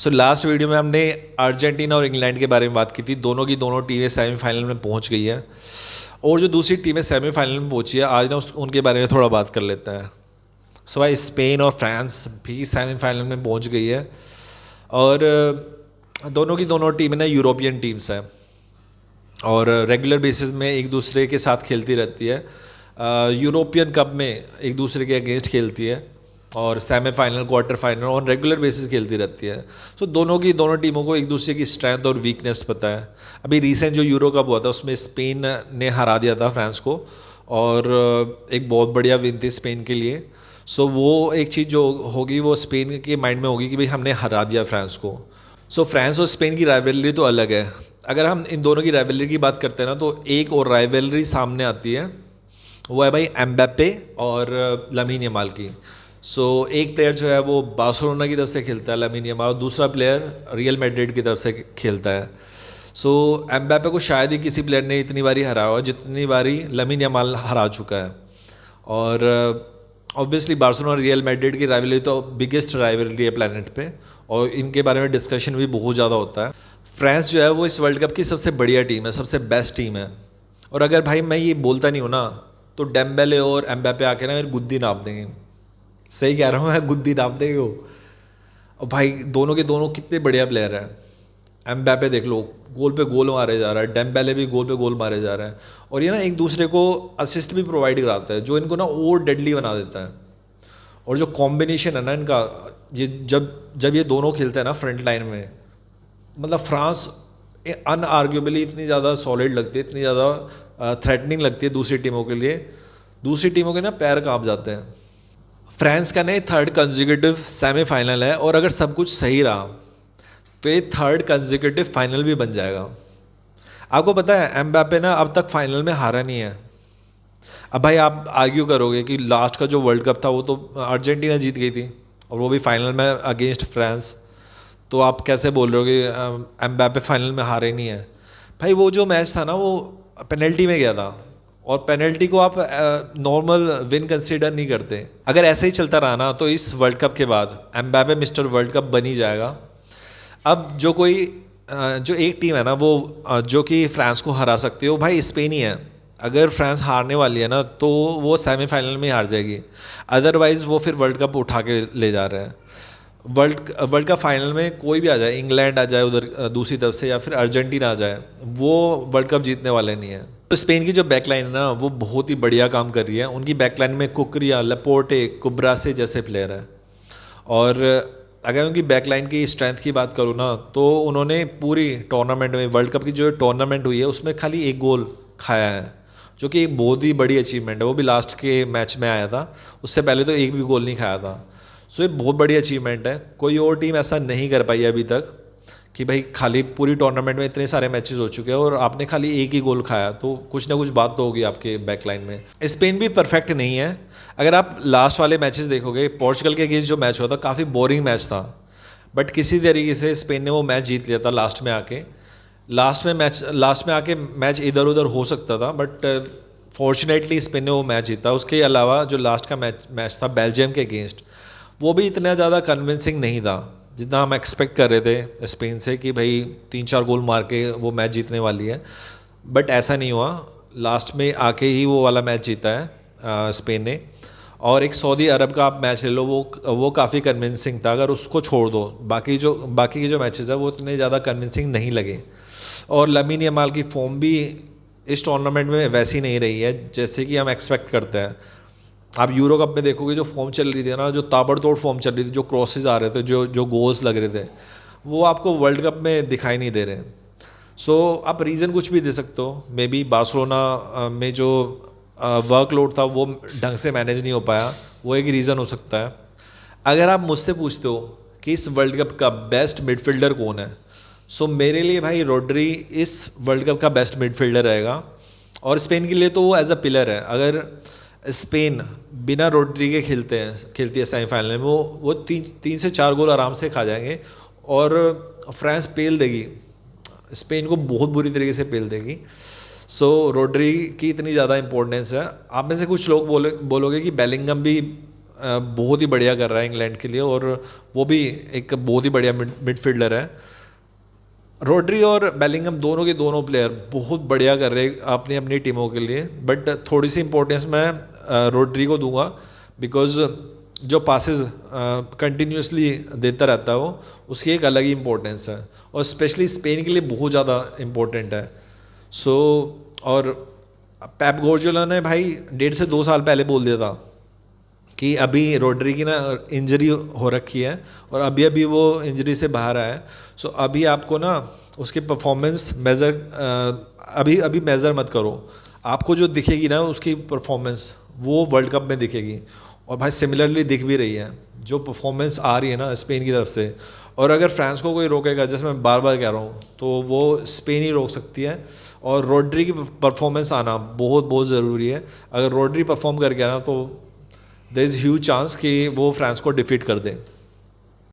So last video में हमने Argentina और इंग्लैंड के बारे में बात की थी। दोनों की दोनों टीमें सेमीफाइनल में पहुंच गई है और जो दूसरी टीमें सेमीफाइनल में पहुंची है आज ना उनके बारे में थोड़ा बात कर लेते हैं। सो भाई स्पेन और फ्रांस भी सेमीफाइनल में पहुंच गई है और दोनों की दोनों टीमें ना यूरोपियन टीम्स हैं और रेगुलर बेसिस में एक दूसरे के साथ खेलती रहती है। यूरोपियन कप में एक दूसरे के अगेंस्ट खेलती है और सेमीफाइनल, क्वार्टर फाइनल और रेगुलर बेसिस खेलती रहती है। सो दोनों टीमों को एक दूसरे की स्ट्रेंथ और वीकनेस पता है। अभी रिसेंट जो यूरो कप हुआ था उसमें स्पेन ने हरा दिया था फ्रांस को और एक बहुत बढ़िया विन थी स्पेन के लिए। सो वो एक चीज़ जो होगी वो स्पेन के माइंड में होगी कि भाई हमने हरा दिया फ्रांस को। सो फ्रांस और स्पेन की राइवलरी तो अलग है। अगर हम इन दोनों की राइवलरी की बात करते हैं ना तो एक और राइवलरी सामने आती है, वो है भाई एम्बाप्पे और लामिन यमाल की। एक प्लेयर जो है वो बार्सिलोना की तरफ से खेलता है लामिन यमाल, और दूसरा प्लेयर रियल मैड्रिड की तरफ से खेलता है। एम्बाप्पे को शायद ही किसी प्लेयर ने इतनी बारी हराया हो जितनी बारी लामिन यमाल हरा चुका है। और ऑब्वियसली बार्सिलोना और रियल मैड्रिड की राइवलरी तो बिगेस्ट राइवलरी है प्लेनेट पे और इनके बारे में डिस्कशन भी बहुत ज़्यादा होता है। फ्रांस जो है वो इस वर्ल्ड कप की सबसे बढ़िया टीम है, सबसे बेस्ट टीम है। और अगर भाई मैं ये बोलता नहीं हूँ ना तो डेम्बेले और एम्बाप्पे आके ना मेरी गुद्दी नाप देंगे। सही कह रहा हूँ मैं, गुद्दी नाप देंगे वो। और भाई दोनों के दोनों कितने बढ़िया प्लेयर हैं। एम्बाप्पे देख लो, गोल पे गोल मारे जा रहा है, डेम्बेले भी गोल पे गोल मारे जा रहा है और ये ना एक दूसरे को असिस्ट भी प्रोवाइड कराता है जो इनको ना और डेडली बना देता है। और जो कॉम्बिनेशन है ना इनका, ये जब जब ये दोनों खेलते हैं ना फ्रंट लाइन में, मतलब फ्रांस अनआर्ग्यूबली इतनी ज़्यादा सॉलिड लगती है, इतनी ज़्यादा थ्रेटनिंग लगती है दूसरी टीमों के लिए। दूसरी टीमों के ना पैर कांप जाते हैं। फ्रांस का नहीं थर्ड कंसेक्यूटिव सेमीफाइनल है और अगर सब कुछ सही रहा तो ये थर्ड कंसेक्यूटिव फाइनल भी बन जाएगा। आपको पता है एम्बाप्पे ना अब तक फाइनल में हारा नहीं है। अब भाई आप आर्ग्यू करोगे कि लास्ट का जो वर्ल्ड कप था वो तो अर्जेंटीना जीत गई थी और वो भी फाइनल में अगेंस्ट फ्रांस, तो आप कैसे बोल रहे हो कि एम्बाप्पे फाइनल में हारे नहीं है। भाई वो जो मैच था ना वो पेनल्टी में गया था और पेनल्टी को आप नॉर्मल विन कंसीडर नहीं करते। अगर ऐसे ही चलता रहा ना तो इस वर्ल्ड कप के बाद एम्बाप्पे मिस्टर वर्ल्ड कप बन ही जाएगा। अब जो एक टीम है ना वो जो कि फ्रांस को हरा सकती है वो भाई स्पेन ही है। अगर फ्रांस हारने वाली है ना तो वो सेमीफाइनल में हार जाएगी, अदरवाइज़ वो फिर वर्ल्ड कप उठा के ले जा रहे हैं। वर्ल्ड कप फाइनल में कोई भी आ जाए, इंग्लैंड आ जाए उधर दूसरी तरफ से या फिर अर्जेंटीना आ जाए, वो वर्ल्ड कप जीतने वाले नहीं है। तो स्पेन की जो बैकलाइन है ना वो बहुत ही बढ़िया काम कर रही है। उनकी बैकलाइन में कुकरिया, लपोर्टे, कुब्रासे जैसे प्लेयर हैं। और अगर उनकी बैकलाइन की स्ट्रेंथ की बात करूँ ना तो उन्होंने पूरी टूर्नामेंट में, वर्ल्ड कप की जो टूर्नामेंट हुई है उसमें खाली एक गोल खाया है, जो कि एक बहुत ही बड़ी अचीवमेंट है। वो भी लास्ट के मैच में आया था, उससे पहले तो एक भी गोल नहीं खाया था। ये बहुत बड़ी अचीवमेंट है। कोई और टीम ऐसा नहीं कर पाई अभी तक कि भाई खाली पूरी टूर्नामेंट में इतने सारे मैचेस हो चुके हैं और आपने खाली एक ही गोल खाया, तो कुछ ना कुछ बात तो होगी आपके बैकलाइन में। स्पेन भी परफेक्ट नहीं है। अगर आप लास्ट वाले मैचेस देखोगे, पोर्चुगल के अगेंस्ट जो मैच हुआ था काफ़ी बोरिंग मैच था, बट किसी तरीके से स्पेन ने वो मैच जीत लिया था लास्ट में आके। लास्ट में आके मैच इधर उधर हो सकता था बट फॉर्चुनेटली स्पेन ने वो मैच जीता। उसके अलावा जो लास्ट का मैच था बेल्जियम के अगेंस्ट, वो भी इतना ज़्यादा कन्विंसिंग नहीं था जितना हम एक्सपेक्ट कर रहे थे स्पेन से कि भाई 3-4 गोल मार के वो मैच जीतने वाली है, बट ऐसा नहीं हुआ। लास्ट में आके ही वो वाला मैच जीता है स्पेन ने। और एक सऊदी अरब का आप मैच ले लो, वो काफ़ी कन्विंसिंग था। अगर उसको छोड़ दो, बाकी के जो मैचेस है वो इतने ज़्यादा कन्विंसिंग नहीं लगे। और लामिन यमाल की फॉर्म भी इस टूर्नामेंट में वैसी नहीं रही है जैसे कि हम एक्सपेक्ट करते हैं। आप यूरो कप में देखोगे जो फॉर्म चल रही थी ना, जो ताबड़तोड़ फॉर्म चल रही थी, जो क्रॉसेज आ रहे थे, जो गोल्स लग रहे थे, वो आपको वर्ल्ड कप में दिखाई नहीं दे रहे। आप रीज़न कुछ भी दे सकते हो। मे बी बार्सिलोना में जो वर्कलोड था वो ढंग से मैनेज नहीं हो पाया, वो एक रीज़न हो सकता है। अगर आप मुझसे पूछते हो कि इस वर्ल्ड कप का बेस्ट मिडफील्डर कौन है, मेरे लिए भाई रोड्री इस वर्ल्ड कप का बेस्ट मिडफील्डर रहेगा। और स्पेन के लिए तो वो एज अ पिलर है। अगर स्पेन बिना रोड्री के खेलती है सेमीफाइनल में, वो 3 से 4 गोल आराम से खा जाएंगे और फ्रांस पेल देगी, स्पेन को बहुत बुरी तरीके से पेल देगी। रोड्री की इतनी ज़्यादा इंपॉर्टेंस है। आप में से कुछ लोग बोलोगे कि बेलिंगम भी बहुत ही बढ़िया कर रहा है इंग्लैंड के लिए, और वो भी एक बहुत ही बढ़िया मिडफील्डर है। रोड्री और बेलिंगम दोनों के दोनों प्लेयर बहुत बढ़िया कर रहे हैं अपनी अपनी टीमों के लिए, बट थोड़ी सी इंपॉर्टेंस मैं रोड्री को दूंगा, बिकॉज जो पासेस कंटिन्यूसली देता रहता है वो, उसकी एक अलग ही इंपॉर्टेंस है, और स्पेशली स्पेन के लिए बहुत ज़्यादा इम्पोर्टेंट है। सो और पेप गार्डियोला ने भाई 1.5 से 2 साल पहले बोल दिया था कि अभी रोड्री की ना इंजरी हो रखी है, और अभी अभी वो इंजरी से बाहर आया है। सो अभी आपको ना उसकी परफॉर्मेंस मेज़र अभी अभी मेज़र मत करो, आपको जो दिखेगी ना उसकी परफॉर्मेंस वो वर्ल्ड कप में दिखेगी, और भाई सिमिलरली दिख भी रही है जो परफॉर्मेंस आ रही है ना स्पेन की तरफ से। और अगर फ्रांस को कोई रोकेगा, जैसे मैं बार बार कह रहा हूँ, तो वो स्पेन ही रोक सकती है, और रोड्री की परफॉर्मेंस आना बहुत बहुत ज़रूरी है। अगर रोड्री परफॉर्म कर गया ना तो देयर इज़ ह्यूज चांस कि वो फ्रांस को डिफीट कर दें।